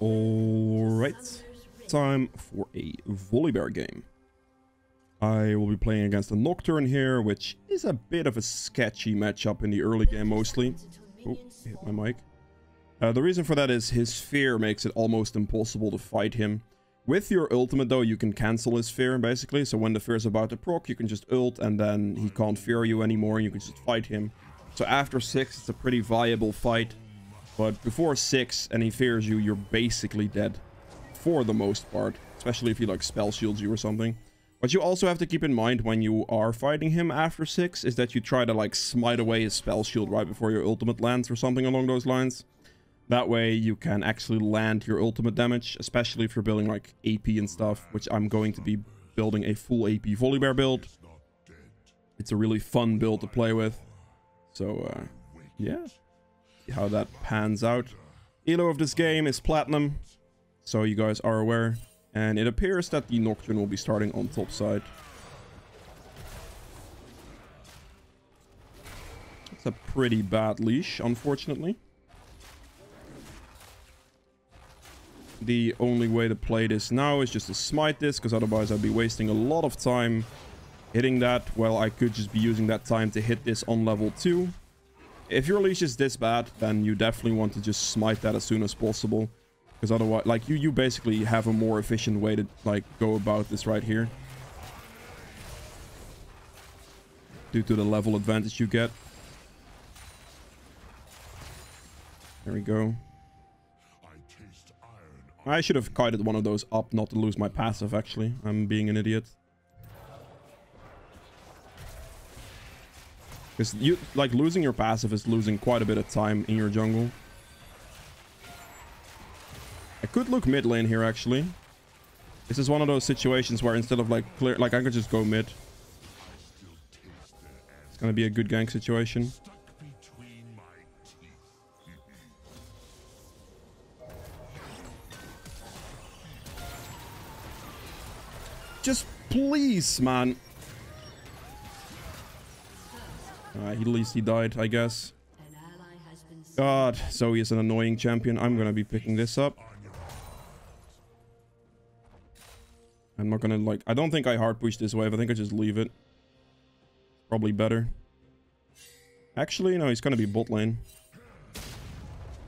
Alright, time for a Volibear game. I will be playing against a Nocturne here, which is a bit of a sketchy matchup in the early game mostly. Oh, hit my mic. The reason for that is his fear makes it almost impossible to fight him. With your ultimate though, you can cancel his fear basically, so when the fear is about to proc, you can just ult and then he can't fear you anymore and you can just fight him. So after 6, it's a pretty viable fight. But before 6 and he fears you, you're basically dead. For the most part. Especially if he like spell shields you or something. What you also have to keep in mind when you are fighting him after 6 is that you try to like smite away his spell shield right before your ultimate lands or something along those lines. That way you can actually land your ultimate damage, especially if you're building like AP and stuff, which I'm going to be building a full AP Volibear build. It's a really fun build to play with. So yeah. See how that pans out. Elo of this game is platinum, so you guys are aware. And it appears that the Nocturne will be starting on top side. It's a pretty bad leash, unfortunately. The only way to play this now is just to smite this, because otherwise I'd be wasting a lot of time hitting that. Well, I could just be using that time to hit this on level 2. If your leash is this bad, then you definitely want to just smite that as soon as possible. Because otherwise, like, you basically have a more efficient way to, like, go about this right here. Due to the level advantage you get. There we go. I should have kited one of those up not to lose my passive, actually. I'm being an idiot. Because you, like, losing your passive is losing quite a bit of time in your jungle. I could look mid lane here, actually. This is one of those situations where instead of, like, clear... Like, I could just go mid. It's gonna be a good gank situation. Just please, man. At least he died, I guess. God, Zoe is an annoying champion. I'm gonna be picking this up. I'm not gonna, like... I don't think I hard push this wave. I think I just leave it. Probably better. Actually, no, he's gonna be bot lane.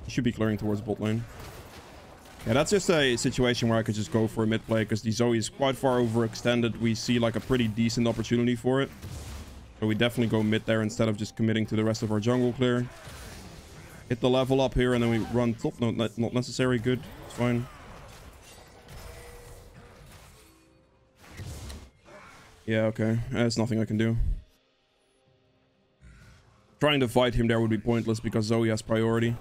He should be clearing towards bot lane. Yeah, that's just a situation where I could just go for a mid play, because the Zoe is quite far overextended. We see like a pretty decent opportunity for it. So we definitely go mid there instead of just committing to the rest of our jungle clear. Hit the level up here and then we run top. No, not necessary. Good. It's fine. Yeah, okay. There's nothing I can do. Trying to fight him there would be pointless because Zoe has priority.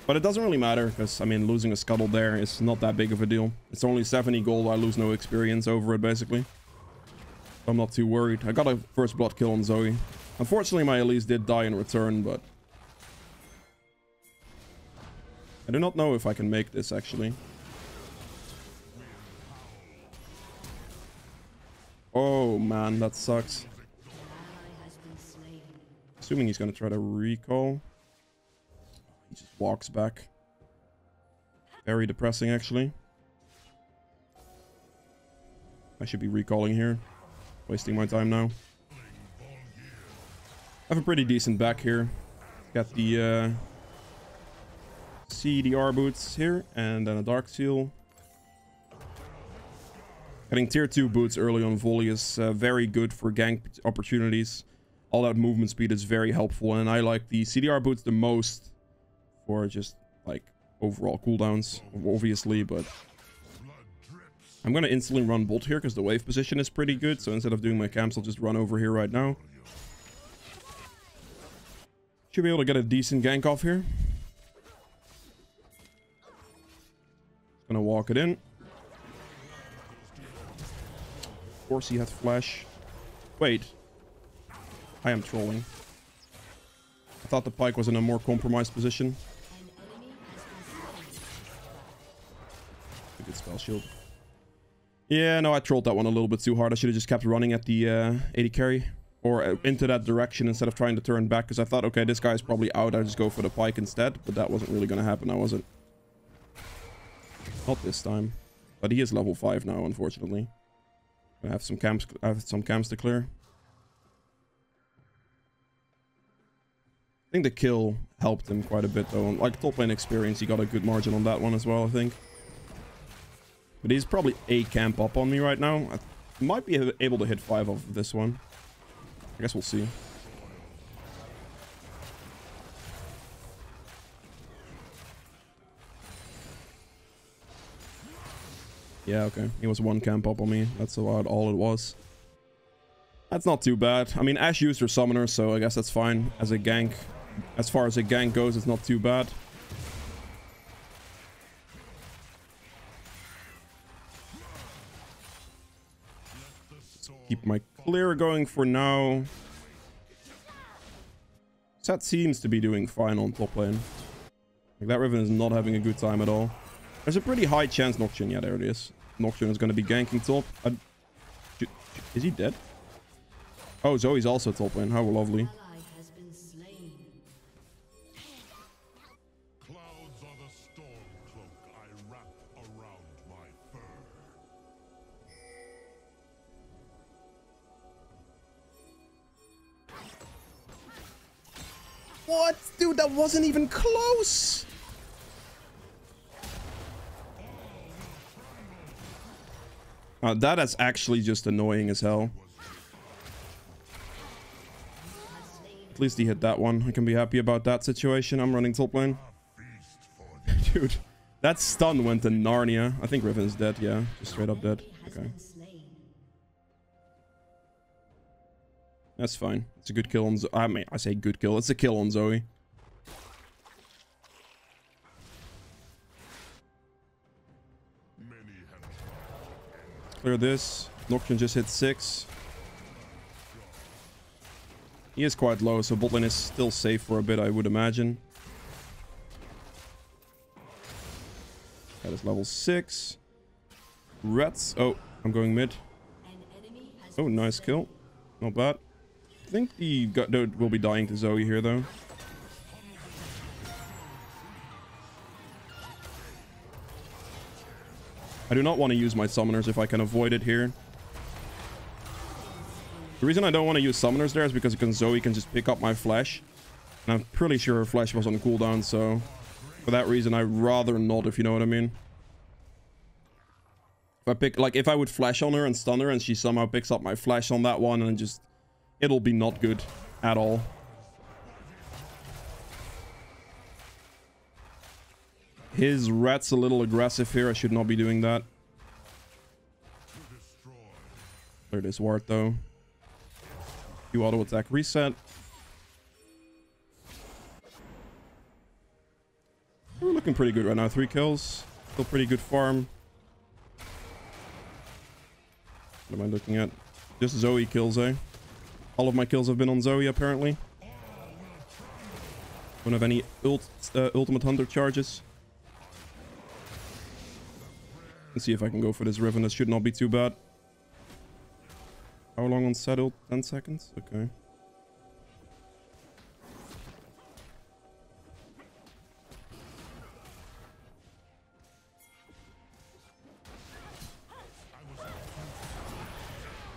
But it doesn't really matter, because, I mean, losing a Scuttle there is not that big of a deal. It's only 70 gold, I lose no experience over it, basically. I'm not too worried. I got a first blood kill on Zoe. Unfortunately, my Elise did die in return, but... I do not know if I can make this, actually. Oh, man, that sucks. Assuming he's going to try to recall. He just walks back. Very depressing, actually. I should be recalling here. Wasting my time now. I have a pretty decent back here. Got the CDR boots here. And then a Dark Seal. Getting tier 2 boots early on volley is very good for gank opportunities. All that movement speed is very helpful. And I like the CDR boots the most. For just, like, overall cooldowns, obviously, but... I'm gonna instantly run bot here, because the wave position is pretty good, so instead of doing my camps, I'll just run over here right now. Should be able to get a decent gank off here. Gonna walk it in. Of course he has flash. Wait. I am trolling. I thought the Pyke was in a more compromised position. Good spell shield. Yeah, no, I trolled that one a little bit too hard. I should have just kept running at the 80 carry. Or into that direction instead of trying to turn back. Because I thought, okay, this guy's probably out. I'll just go for the Pyke instead. But that wasn't really going to happen now, was it? Not this time. But he is level 5 now, unfortunately. I have some camps to clear. I think the kill helped him quite a bit though. Like top lane experience, he got a good margin on that one as well, I think. But he's probably a camp up on me right now. I might be able to hit 5 off of this one. I guess we'll see. Yeah, okay. He was 1 camp up on me. That's about all it was. That's not too bad. I mean, Ash used her summoner, so I guess that's fine. As a gank, as far as a gank goes, it's not too bad. Keep my clear going for now. Set seems to be doing fine on top lane. Like, that Riven is not having a good time at all. There's a pretty high chance Nocturne. Yeah, there it is. Nocturne is going to be ganking top. Is he dead? Oh, Zoe's also top lane. How lovely. What? Dude, that wasn't even close! That is actually just annoying as hell. At least he hit that one. I can be happy about that situation. I'm running top lane. Dude, that stun went to Narnia. I think Riven's dead, yeah. Just straight up dead. Okay. That's fine. It's a good kill on Zoe. I mean, I say good kill. It's a kill on Zoe. Clear this. Nocturne just hit 6. He is quite low, so bot lane is still safe for a bit, I would imagine. That is level 6. Rats. Oh, I'm going mid. Oh, nice kill. Not bad. I think the Goat will be dying to Zoe here, though. I do not want to use my summoners if I can avoid it here. The reason I don't want to use summoners there is because Zoe can just pick up my flash. And I'm pretty sure her flash was on cooldown, so... For that reason, I'd rather not, if you know what I mean. If I would flash on her and stun her and she somehow picks up my flash on that one and just... It'll be not good at all. His rat's a little aggressive here. I should not be doing that. Clear this ward though. You auto attack reset. We're looking pretty good right now. 3 kills. Still pretty good farm. What am I looking at? Just Zoe kills, eh? All of my kills have been on Zoe, apparently. Don't have any ultimate hunter charges. Let's see if I can go for this Riven. This should not be too bad. How long on settle? 10 seconds? Okay.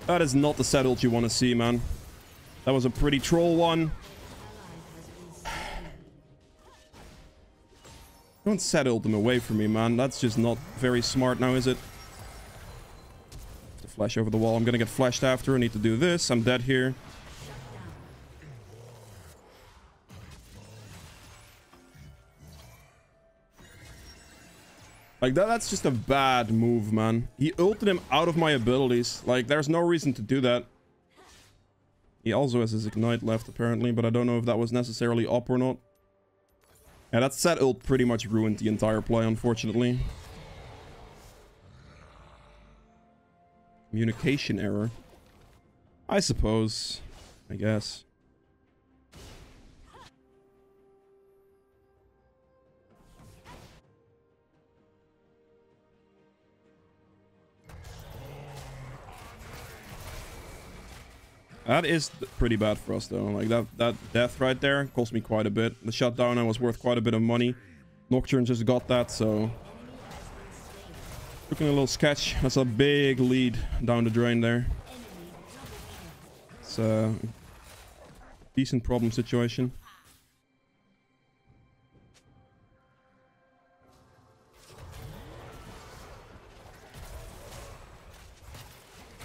That is not the settled you want to see, man. That was a pretty troll one. Don't settle them away from me, man. That's just not very smart now, is it? The flash over the wall. I'm gonna get flashed after. I need to do this. I'm dead here. Like, that's just a bad move, man. He ulted him out of my abilities. Like, there's no reason to do that. He also has his ignite left, apparently, but I don't know if that was necessarily up or not. Yeah, that set ult pretty much ruined the entire play, unfortunately. Communication error. I suppose. I guess. That is pretty bad for us, though. Like, that death right there cost me quite a bit. The shutdown was worth quite a bit of money. Nocturne just got that, so... Looking a little sketch. That's a big lead down the drain there. It's a decent problem situation.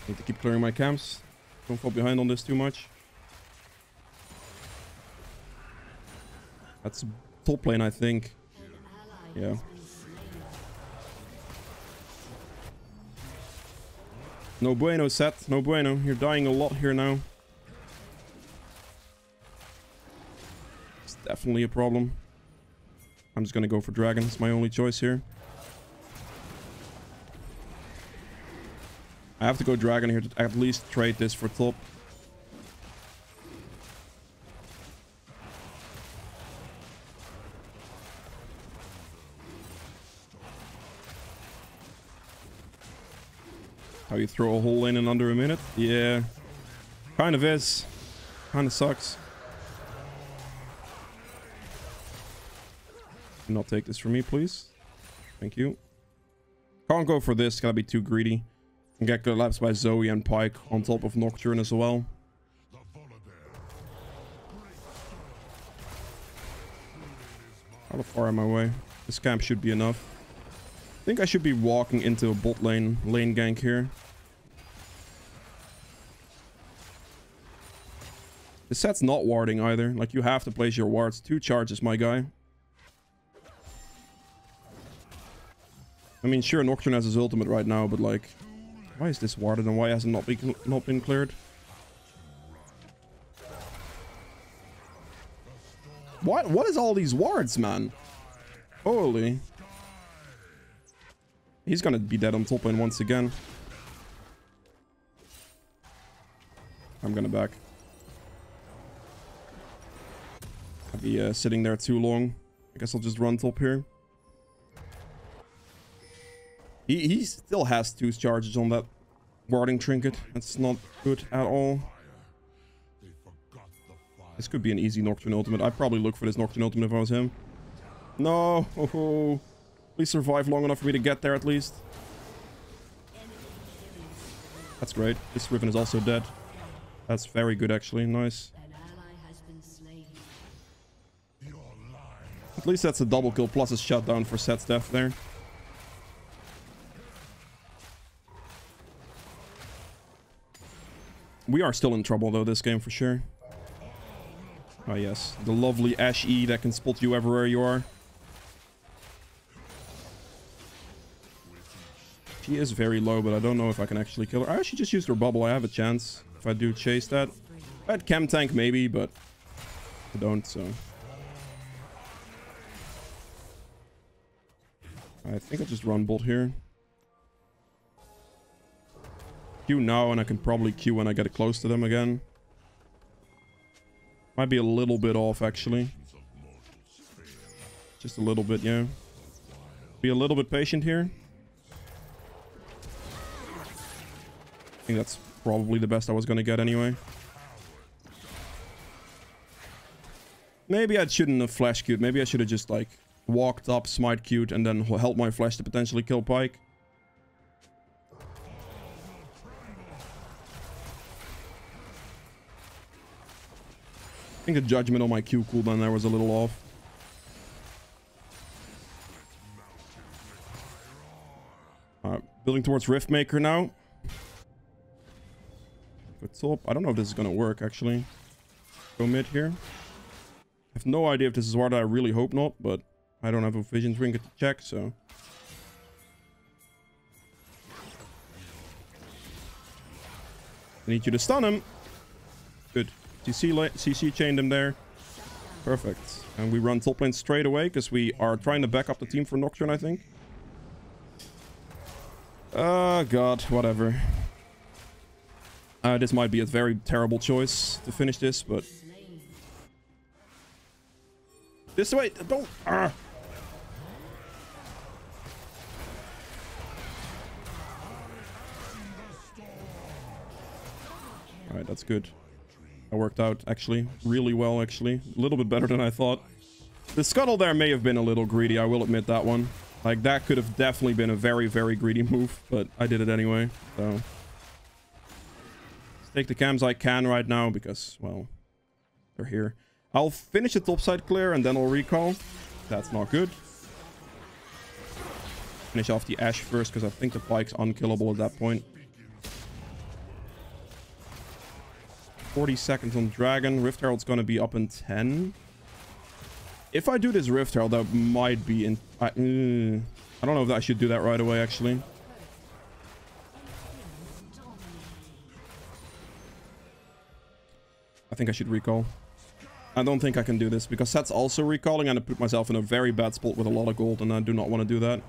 Need to keep clearing my camps. Don't fall behind on this too much. That's top lane, I think. Yeah. No bueno, Seth. No bueno. You're dying a lot here now. It's definitely a problem. I'm just gonna go for dragon. It's my only choice here. I have to go dragon here to at least trade this for top. How you throw a whole lane in under a minute? Yeah. Kind of is. Kind of sucks. Do not take this from me, please. Thank you. Can't go for this. Gotta be too greedy. And get collapsed by Zoe and Pyke on top of Nocturne as well. How far am I away? This camp should be enough. I think I should be walking into a bot lane gank here. The set's not warding either. Like, you have to place your wards. 2 charges, my guy. I mean, sure, Nocturne has his ultimate right now, but like, why is this warded and why has it not been cleared? What is all these wards, man? Holy. He's gonna be dead on top lane once again. I'm gonna back. I'll be sitting there too long. I guess I'll just run top here. He still has 2 charges on that warding trinket. That's not good at all. This could be an easy Nocturne ultimate. I'd probably look for this Nocturne ultimate if I was him. No! Oh, please survive long enough for me to get there at least. That's great. This Riven is also dead. That's very good actually. Nice. At least that's a double kill plus a shutdown for Set's death there. We are still in trouble though this game for sure. Oh yes, the lovely Ashe E that can spot you everywhere you are. She is very low, but I don't know if I can actually kill her. I actually just used her bubble. I have a chance if I do chase that. If I had chem tank maybe, but I don't, so. I think I'll just run bot here. Q now, and I can probably Q when I get close to them again. Might be a little bit off, actually. Just a little bit, yeah. Be a little bit patient here. I think that's probably the best I was gonna get anyway. Maybe I shouldn't have flash Q'd. Maybe I should have just, like, walked up, smite Q'd, and then helped my flash to potentially kill Pyke. I think the judgment on my Q cooldown there was a little off. Building towards Riftmaker now. Good top. I don't know if this is gonna work actually. Go mid here. I have no idea if this is Warda. I really hope not, but I don't have a vision trinket to check, so. I need you to stun him. Good. CC chained him there. Perfect. And we run top lane straight away because we are trying to back up the team for Nocturne, I think. Oh god, whatever. This might be a very terrible choice to finish this, but... This way! Don't... Alright, that's good. That worked out, actually. Really well, actually. A little bit better than I thought. The Scuttle there may have been a little greedy, I will admit that one. Like, that could have definitely been a very, very greedy move, but I did it anyway. So, let's take the cams I can right now because, well, they're here. I'll finish the topside clear and then I'll recall. That's not good. Finish off the Ash first because I think the Pike's unkillable at that point. 40 seconds on Dragon. Rift Herald's going to be up in 10. If I do this Rift Herald, that might be in... I don't know if I should do that right away, actually. I think I should recall. I don't think I can do this because Set's also recalling and I put myself in a very bad spot with a lot of gold and I do not want to do that.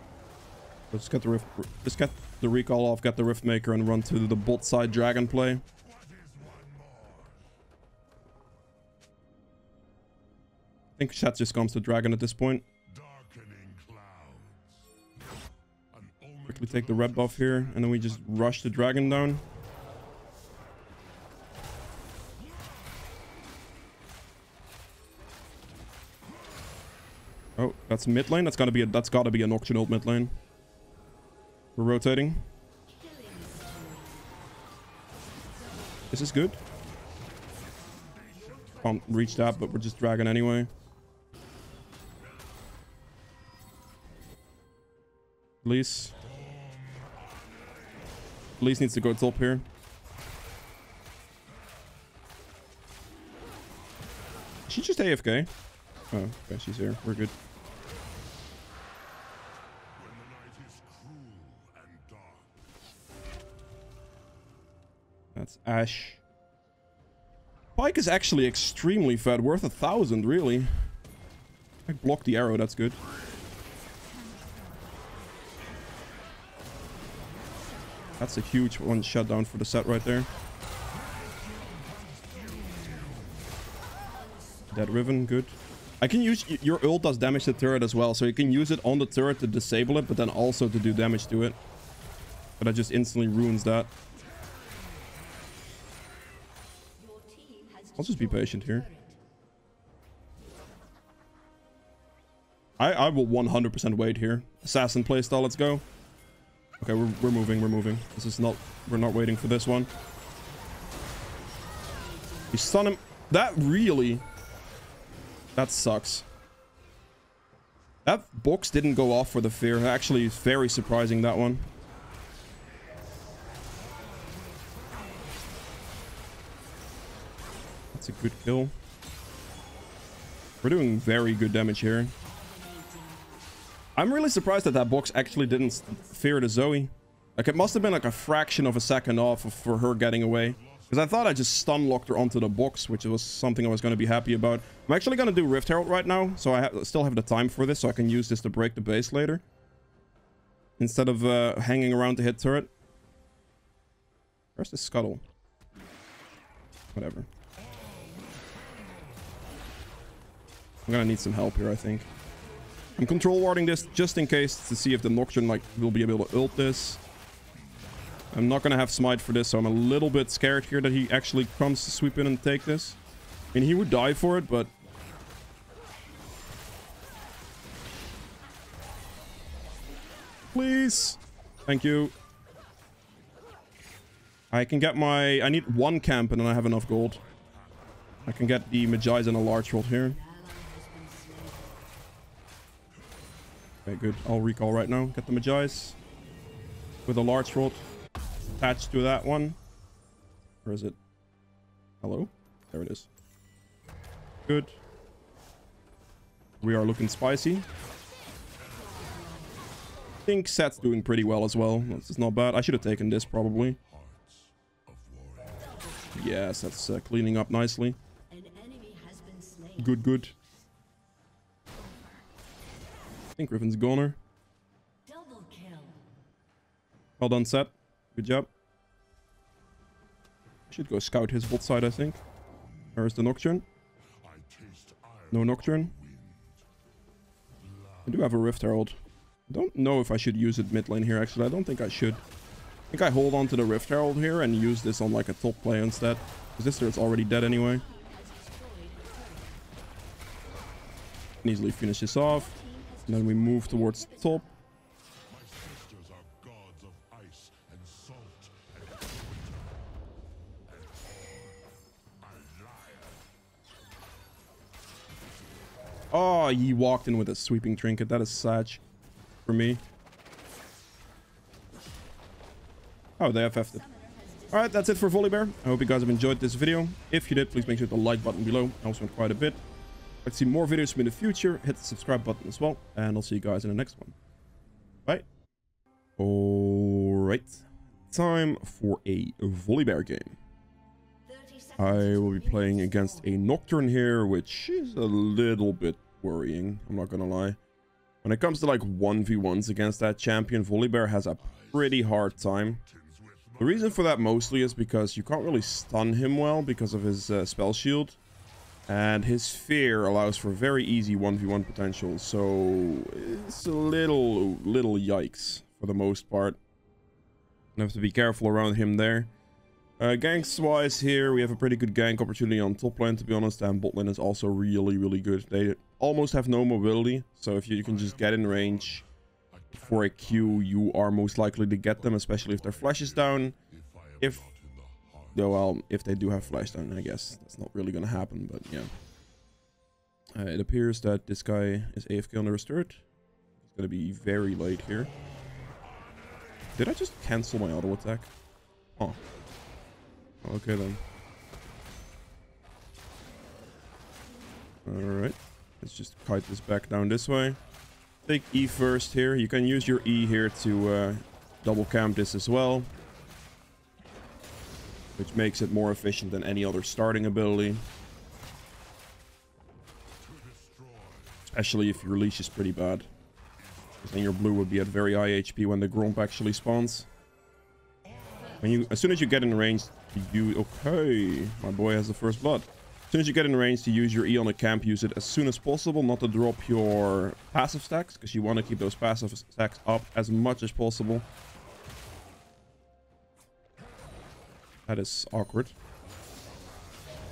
Let's get the recall off, get the Rift Maker and run to the bot side Dragon play. I think Chat just comes to Dragon at this point. Quickly take the red buff here, and then we just rush the Dragon down. Oh, that's mid lane. That's gotta be a Nocturne ult mid lane. We're rotating. This is good. Can't reach that, but we're just Dragon anyway. Police needs to go top here. Is she just AFK? Oh, okay, she's here. We're good. That's Ash. Pike is actually extremely fed. Worth 1,000, really. I blocked the arrow. That's good. That's a huge one shutdown for the set right there. Dead Riven, good. I can use... Your ult does damage to the turret as well, so you can use it on the turret to disable it, but then also to do damage to it. But that just instantly ruins that. I'll just be patient here. I will 100% wait here. Assassin playstyle, let's go. Okay, we're moving. This is not... We're not waiting for this one. You stun him. That really... That sucks. That box didn't go off for the fear. Actually, it's very surprising, that one. That's a good kill. We're doing very good damage here. I'm really surprised that that box actually didn't fear the Zoe. Like, it must have been like a fraction of a second off for her getting away. Because I thought I just stun locked her onto the box, which was something I was going to be happy about. I'm actually going to do Rift Herald right now, so I still have the time for this, so I can use this to break the base later. Instead of hanging around to hit turret. Where's the Scuttle? Whatever. I'm going to need some help here, I think. I'm control warding this just in case to see if the Nocturne like will be able to ult this. I'm not gonna have smite for this, so I'm a little bit scared here that he actually comes to sweep in and take this. I mean, he would die for it, but... Please! Thank you. I can get my... I need one camp and then I have enough gold. I can get the Magi's and a large rod here. Okay, good. I'll recall right now. Get the Magi's. With a large rod. Attached to that one. Where is it? Hello? There it is. Good. We are looking spicy. I think Set's doing pretty well as well. This is not bad. I should have taken this probably. Yes, that's cleaning up nicely. Good, good. I think Riven's goner. Well done, Set. Good job. Should go scout his bot side, I think. Where's the Nocturne? No Nocturne. I do have a Rift Herald. I don't know if I should use it mid lane here, actually. I don't think I should. I think I hold on to the Rift Herald here and use this on like a top play instead. Because this turret's already dead anyway. Can easily finish this off. And then we move towards top. Oh, he walked in with a sweeping trinket. That is sad for me. Oh, they have FF'd it. Alright, that's it for Volibear. I hope you guys have enjoyed this video. If you did, please make sure to like button below. I also went quite a bit. If you'd see more videos from me in the future, hit the subscribe button as well. And I'll see you guys in the next one. Bye. Alright. Time for a Volibear game. I will be playing against a Nocturne here, which is a little bit worrying. I'm not gonna lie. When it comes to like 1v1s against that champion, Volibear has a pretty hard time. The reason for that mostly is because you can't really stun him well because of his spell shield. And his fear allows for very easy 1v1 potential. So it's a little yikes for the most part. I have to be careful around him there. Ganks wise here, we have a pretty good gank opportunity on top lane, to be honest, and bot lane is also really good. They almost have no mobility, so if you can just get in range for a Q, you are most likely to get them, especially if their flash is down. If they do have flash down, I guess that's not really gonna happen, but yeah. It appears that this guy is AFK on the restored. It's gonna be very late here. Did I just cancel my auto attack? Oh. Okay then. Alright. Let's just kite this back down this way. Take E first here. You can use your E here to double camp this as well. Which makes it more efficient than any other starting ability. Especially if your leash is pretty bad. Because then your blue would be at very high HP when the Gromp actually spawns. As soon as you get in range, okay, my boy has the first blood. As soon as you get in range to use your E on a camp, use it as soon as possible, not to drop your passive stacks, because you want to keep those passive stacks up as much as possible. That is awkward.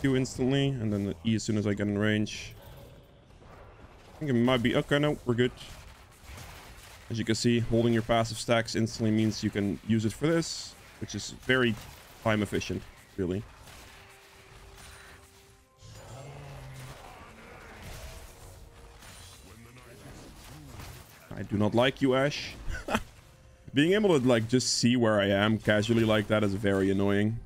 Q instantly, and then the E as soon as I get in range. I think it might be... Okay, no, we're good. As you can see, holding your passive stacks instantly means you can use it for this, which is very time efficient, really. I do not like you, Ash. Being able to like just see where I am casually like that is very annoying.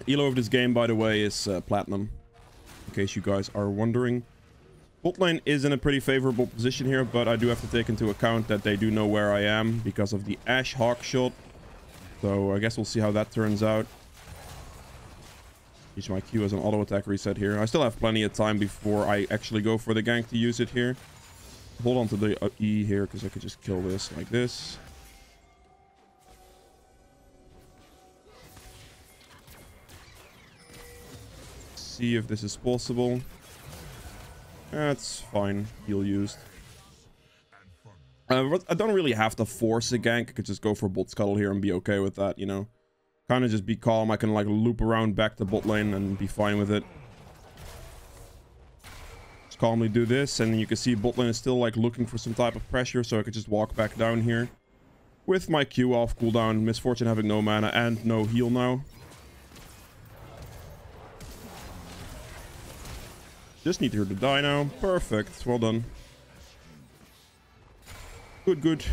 Elo of this game, by the way, is platinum, in case you guys are wondering. Bot lane is in a pretty favorable position here, but I do have to take into account that they do know where I am because of the Ashe Hawk shot. So I guess we'll see how that turns out. Use my Q as an auto attack reset here. I still have plenty of time before I actually go for the gank to use it here. Hold on to the E here because I could just kill this like this. See if this is possible. That's fine. Heal used. I don't really have to force a gank. I could just go for bot Scuttle here and be okay with that, you know. Kind of just be calm. I can like loop around back to bot lane and be fine with it. Just calmly do this, and you can see bot lane is still like looking for some type of pressure, so I could just walk back down here. With my Q off cooldown, Misfortune having no mana and no heal now. Just need her to die now. Perfect. Well done. Good.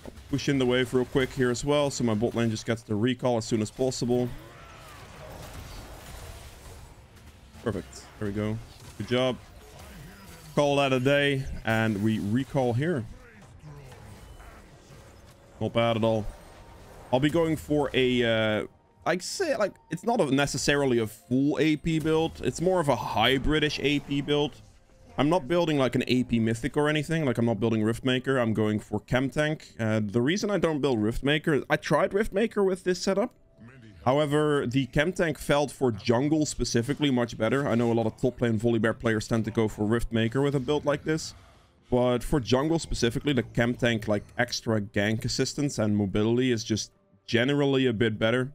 I'll push in the wave real quick here as well, so my bot lane just gets the recall as soon as possible. Perfect. There we go. Good job. Call that a day, and we recall here. Not bad at all. I'll be going for a... I'd say, like, it's not necessarily a full AP build. It's more of a hybridish AP build. I'm not building like an AP Mythic or anything. Like, I'm not building Riftmaker. I'm going for Chem Tank. The reason I don't build Riftmaker... I tried Riftmaker with this setup. However, the Chem Tank felt for jungle specifically much better. I know a lot of top lane Volibear players tend to go for Riftmaker with a build like this. But for jungle specifically, the Chem Tank, like, extra gank assistance and mobility is just generally a bit better.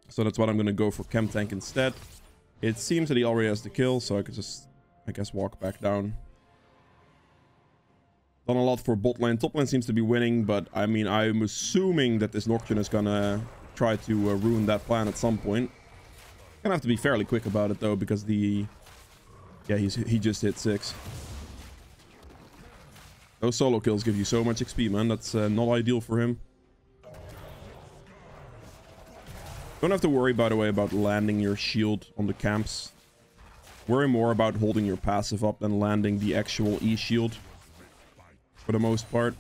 So that's what I'm going to go for Chem Tank instead. It seems that he already has the kill, so I could just, I guess, walk back down. Done a lot for bot lane. Top lane seems to be winning, but I mean, I'm assuming that this Nocturne is going to try to ruin that plan at some point. Gonna have to be fairly quick about it though, because the... Yeah, he just hit 6. Those solo kills give you so much XP, man. That's not ideal for him. Don't have to worry, by the way, about landing your shield on the camps. Worry more about holding your passive up than landing the actual E-shield. For the most part.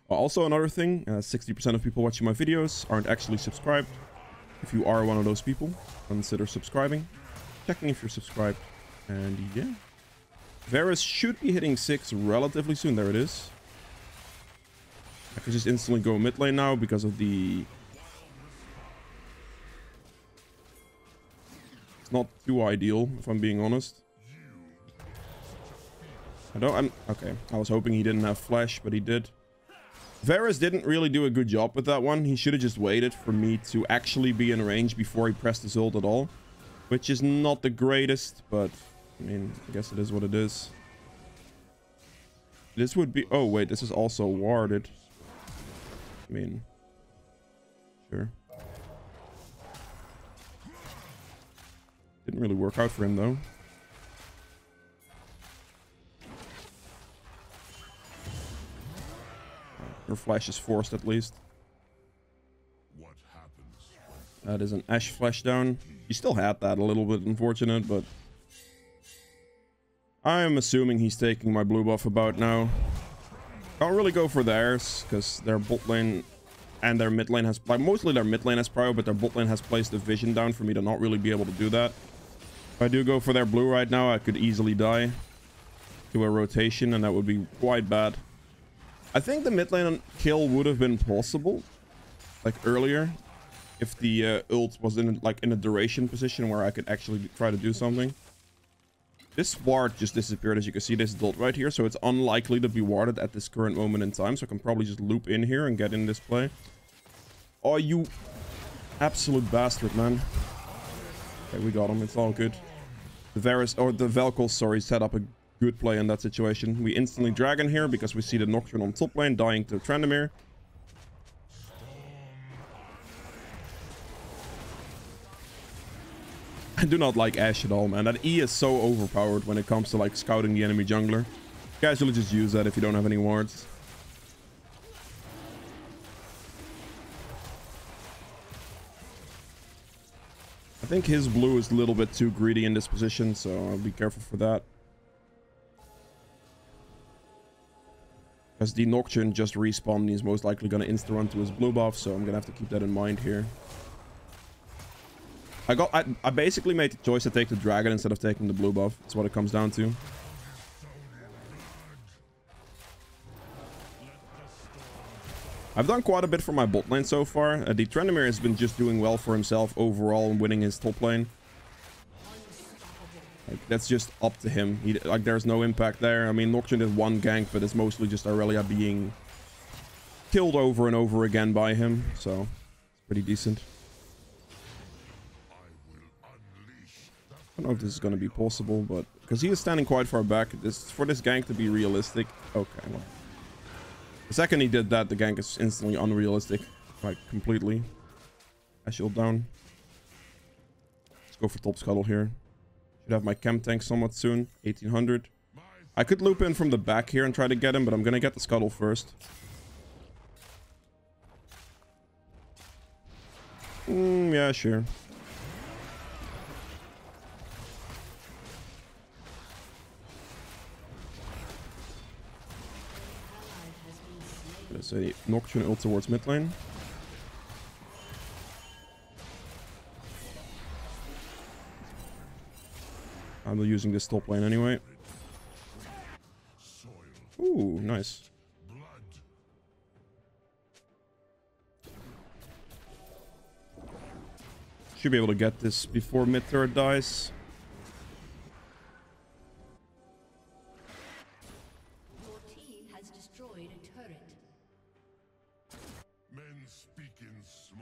Also, another thing, 60% of people watching my videos aren't actually subscribed. If you are one of those people, consider subscribing. Checking if you're subscribed. And yeah. Varus should be hitting 6 relatively soon. There it is. I can just instantly go mid lane now because of the... It's not too ideal, if I'm being honest. Okay, I was hoping he didn't have flash, but he did. Varus didn't really do a good job with that one. He should have just waited for me to actually be in range before he pressed his ult at all. Which is not the greatest, but... I mean, I guess it is what it is. This would be... Oh, wait, this is also warded. I mean... Sure. Didn't really work out for him, though. Her flash is forced, at least. That is an Ashe flash down. He still had that, a little bit unfortunate, but... I am assuming he's taking my blue buff about now. Can't really go for theirs, because their bot lane and their mid lane has... Like, mostly their mid lane has prio, but their bot lane has placed a vision down for me to not really be able to do that. If I do go for their blue right now, I could easily die to a rotation, and that would be quite bad. I think the mid lane kill would have been possible, like earlier, if the ult was in a duration position where I could actually try to do something. This ward just disappeared, as you can see, this dot right here, so it's unlikely to be warded at this current moment in time, so I can probably just loop in here and get in this play. Oh, you absolute bastard, man. Okay, we got him, it's all good. The Varus, or the Vel'Koz, sorry, set up a good play in that situation. We instantly dragon here because we see the Nocturne on top lane dying to Trandamir. I do not like Ashe at all, man. That E is so overpowered when it comes to like scouting the enemy jungler. Casually just use that if you don't have any wards. I think his blue is a little bit too greedy in this position, so I'll be careful for that. Because the Nocturne just respawned and he's most likely going to insta-run to his blue buff, so I'm going to have to keep that in mind here. I basically made the choice to take the dragon instead of taking the blue buff. That's what it comes down to. I've done quite a bit for my bot lane so far. The Trandamir has been just doing well for himself overall and winning his top lane. Like, that's just up to him. Like, there's no impact there. I mean, Nocturne did one gank, but it's mostly just Aurelia being killed over and over again by him. So, it's pretty decent. I don't know if this is going to be possible, but... Because he is standing quite far back. For this gank to be realistic... Okay, well... The second he did that, the gank is instantly unrealistic. Like, completely. I shield down. Let's go for top Scuttle here. Should have my chem tank somewhat soon. 1800. I could loop in from the back here and try to get him, but I'm gonna get the Scuttle first. Yeah, sure. Let's say Nocturne ult towards mid lane. I'm using this top lane anyway. Ooh, nice. Should be able to get this before mid turret dies.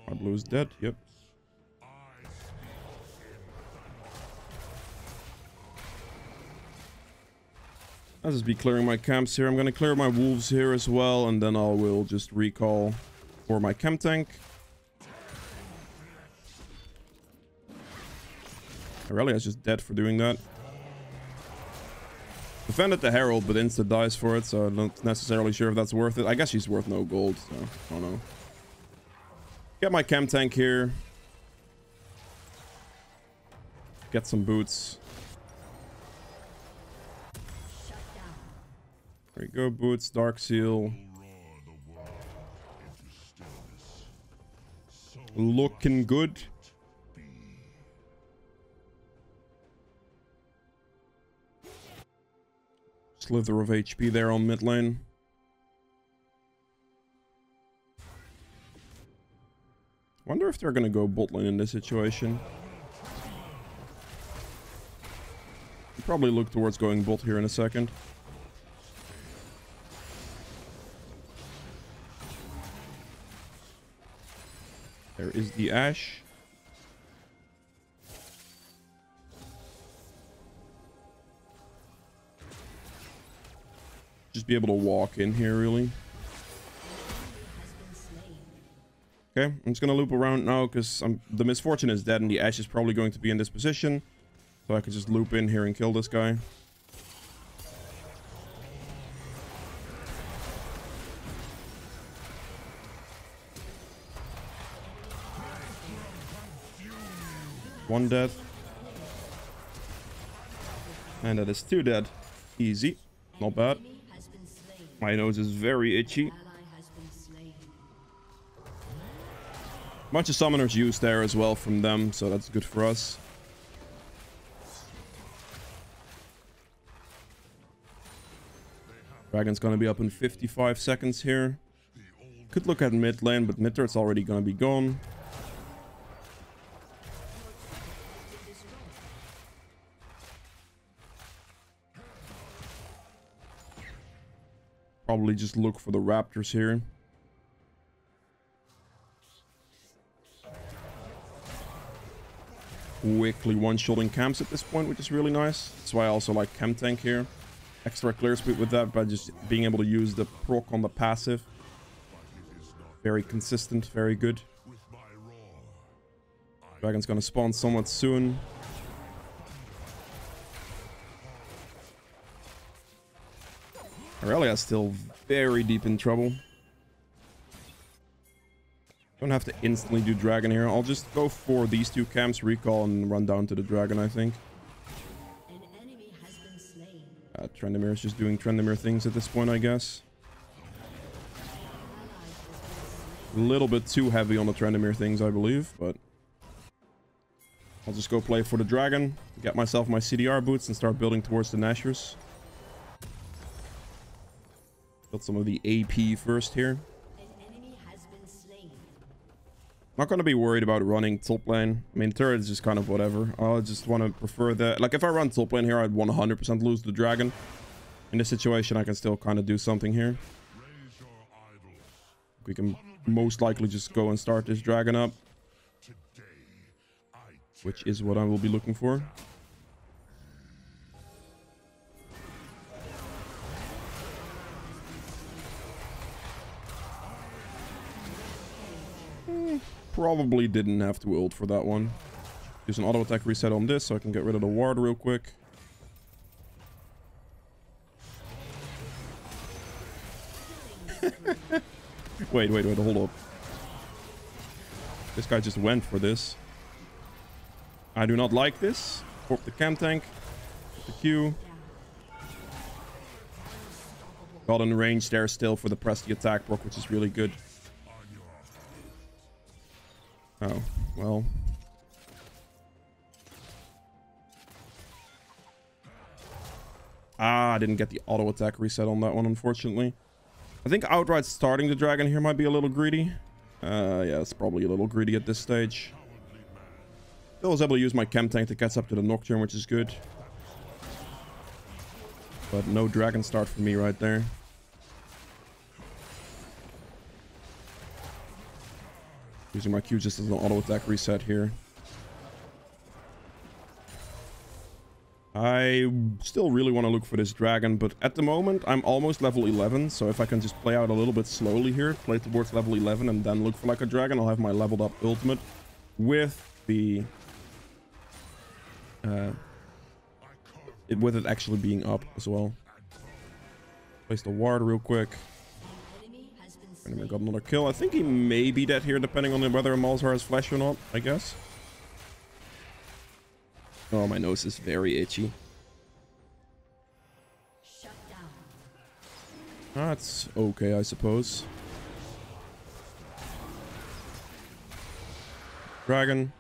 My blue is dead, yep. I'll just be clearing my camps here. I'm gonna clear my wolves here as well, and then I will just recall for my chem tank. Aurelia's just dead for doing that. Defended the Herald, but insta dies for it, so I'm not necessarily sure if that's worth it. I guess she's worth no gold, so I don't know. Get my chem tank here. Get some boots. There you go, boots, Dark Seal. Looking good. Slither of HP there on mid lane. Wonder if they're gonna go bot lane in this situation. Probably look towards going bot here in a second. There is the Ashe. Just be able to walk in here, really. Okay, I'm just gonna loop around now because the Misfortune is dead and the Ashe is probably going to be in this position. So I could just loop in here and kill this guy. One dead. And that is 2 dead. Easy. Not bad. My nose is very itchy. Bunch of summoners used there as well from them, so that's good for us. Dragon's gonna be up in 55 seconds here. Could look at mid lane, but mid turret's already gonna be gone. Probably just look for the raptors here. Quickly one-shotting camps at this point, which is really nice. That's why I also like chem tank here. Extra clear speed with that by just being able to use the proc on the passive. Very consistent, very good. Dragon's gonna spawn somewhat soon. Aurelia's still very deep in trouble. Don't have to instantly do dragon here. I'll just go for these 2 camps, recall, and run down to the dragon, I think. Trendemir is just doing Trendemir things at this point, I guess. A little bit too heavy on the Trendemir things, I believe, but I'll just go play for the dragon, get myself my CDR boots, and start building towards the Nashers. Build some of the AP first here. Not going to be worried about running top lane. I mean, turret is just kind of whatever. I just want to prefer that. Like, if I run top lane here, I'd 100% lose the dragon. In this situation, I can still kind of do something here. We can most likely just go and start this dragon up, which is what I will be looking for. Probably didn't have to ult for that one. Use an auto attack reset on this so I can get rid of the ward real quick. wait, hold up. This guy just went for this. I do not like this. Pop the chem tank. The Q. Got in range there still for the press the attack proc, which is really good. Oh, well. I didn't get the auto attack reset on that one, unfortunately. I think outright starting the dragon here might be a little greedy. Yeah, it's probably a little greedy at this stage. Still was able to use my chem tank to catch up to the Nocturne, which is good. But no dragon start for me right there. Using my Q just as an auto attack reset here. I still really want to look for this dragon, but at the moment I'm almost level 11, so if I can just play out a little bit slowly here, play towards level 11 and then look for like a dragon, I'll have my leveled up ultimate with the With it actually being up as well. Place the ward real quick. Enemy got another kill. I think he may be dead here, depending on whether Malzahar has flash or not, I guess. Oh, my nose is very itchy. That's okay, I suppose. Dragon.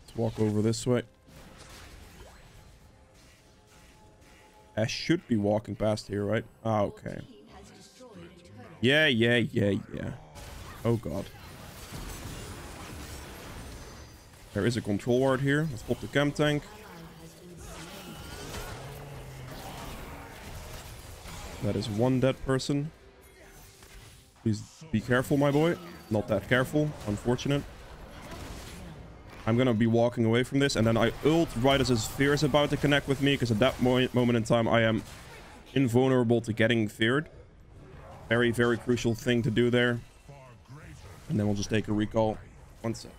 Let's walk over this way. I should be walking past here, right? Ah, okay. Yeah. Oh, God. There is a control ward here. Let's pop the chem tank. That is one dead person. Please be careful, my boy. Not that careful. Unfortunate. I'm gonna be walking away from this, and then I ult right as his fear is about to connect with me, because at that moment in time, I am invulnerable to getting feared. Very, very crucial thing to do there. And then we'll just take a recall. One sec.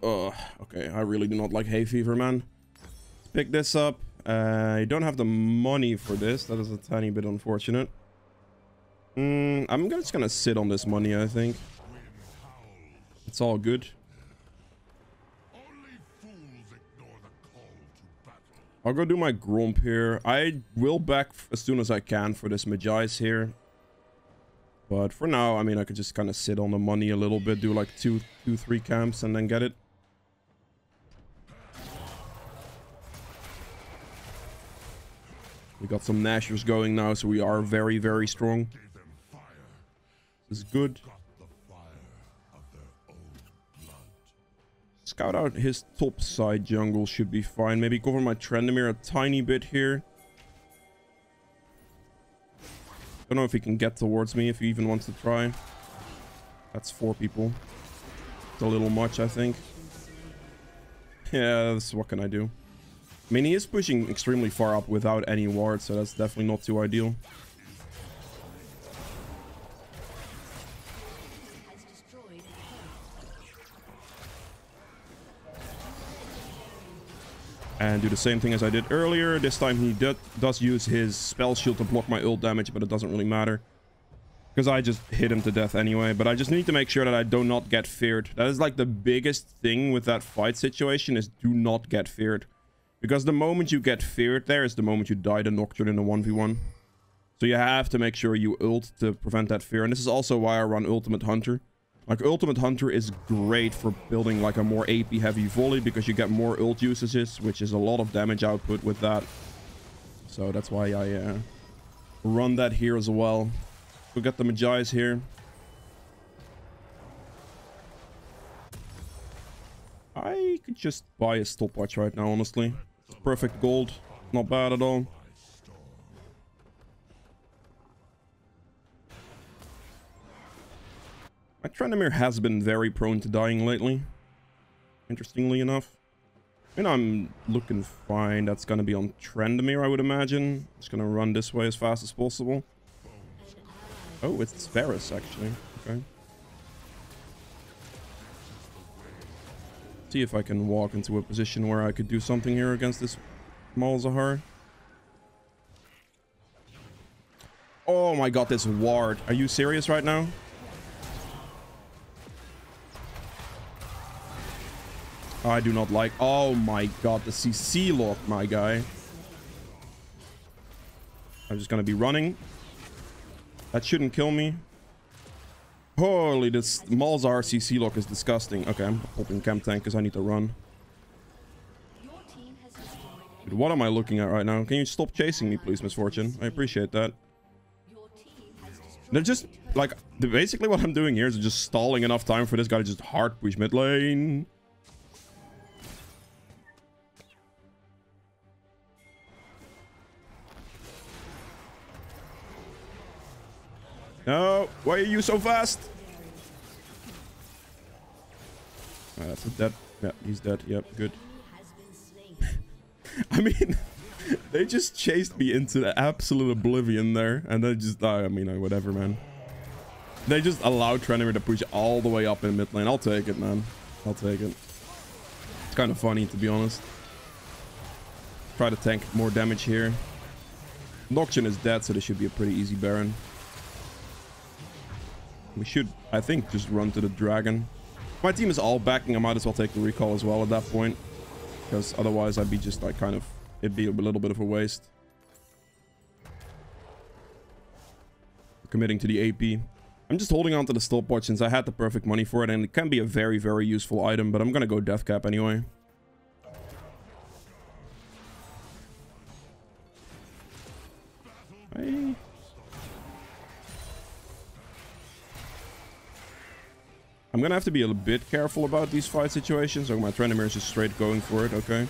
Oh, okay. I really do not like hay fever, man. Let's pick this up. I don't have the money for this. That is a tiny bit unfortunate. I'm just gonna sit on this money, I think. It's all good. I'll go do my Gromp here. I will back as soon as I can for this Magi's here. But for now, I mean, I could just kind of sit on the money a little bit, do like two, 3 camps, and then get it. We got some Nashers going now, so we are very, very strong. This is good. Scout out his top side jungle should be fine. Maybe cover my Trendemir a tiny bit here. Don't know if he can get towards me, if he even wants to try. That's 4 people. It's a little much, I think. Yeah, what can I do? I mean, he is pushing extremely far up without any wards, so that's definitely not too ideal. And do the same thing as I did earlier. This time he does use his spell shield to block my ult damage, but it doesn't really matter. Because I just hit him to death anyway. But I just need to make sure that I do not get feared. That is like the biggest thing with that fight situation, is do not get feared. Because the moment you get feared there is the moment you die the Nocturne in a 1v1. So you have to make sure you ult to prevent that fear. And this is also why I run Ultimate Hunter. Like, Ultimate Hunter is great for building like a more AP heavy volley, because you get more ult usages, which is a lot of damage output with that. So that's why I run that here as well. We'll get the Magi's here. I could just buy a stopwatch right now, honestly. It's perfect gold. Not bad at all. My Trendemir has been very prone to dying lately. Interestingly enough. And I'm looking fine. That's going to be on Trendemir, I would imagine. Just going to run this way as fast as possible. Oh, it's Varus, actually. Okay. See if I can walk into a position where I could do something here against this Malzahar. Oh my god, this ward. Are you serious right now? I do not like... Oh my god, the CC lock, my guy. I'm just gonna be running. That shouldn't kill me. Holy, this Malzahar CC lock is disgusting. Okay, I'm popping Chem Tank because I need to run. Dude, what am I looking at right now? Can you stop chasing me, please, Misfortune? I appreciate that. They're just, like, basically what I'm doing here is just stalling enough time for this guy to just hard push mid lane. No, why are you so fast? That's a dead. Yeah, he's dead. Yep, good. I mean, they just chased me into the absolute oblivion there. And then just, I mean, whatever, man. They just allowed Trenner to push all the way up in mid lane. I'll take it, man. I'll take it. It's kind of funny, to be honest. Try to tank more damage here. Nocturne is dead, so this should be a pretty easy Baron. We should, I think, just run to the dragon. If my team is all backing, I might as well take the recall as well at that point. Because otherwise I'd be just like kind of... It'd be a little bit of a waste. Committing to the AP. I'm just holding on to the stopwatch since I had the perfect money for it. And it can be a very, very useful item. But I'm going to go death cap anyway. Hey. I'm gonna have to be a bit careful about these fight situations. Oh, my Trenimir is just straight going for it. Okay.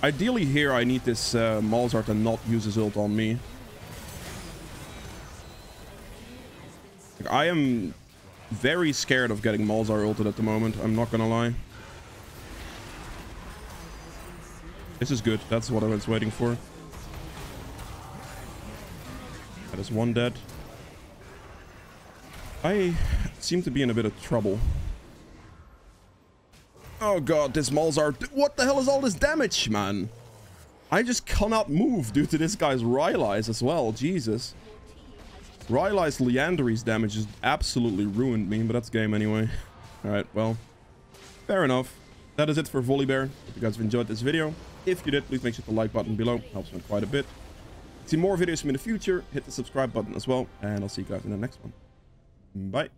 Ideally here, I need this Malzar to not use his ult on me. Like, I am very scared of getting Malzar ulted at the moment. I'm not gonna lie. This is good. That's what I was waiting for. That is one dead. I seem to be in a bit of trouble. Oh god, this Malzar... What the hell is all this damage, man? I just cannot move due to this guy's Rylai's as well. Jesus. Rylai's Leandery's damage just absolutely ruined me, but that's game anyway. Alright, well. Fair enough. That is it for Volibear. If you guys have enjoyed this video. If you did, please make sure to like button below. Helps me quite a bit. See more videos from me in the future. Hit the subscribe button as well. And I'll see you guys in the next one. Bye.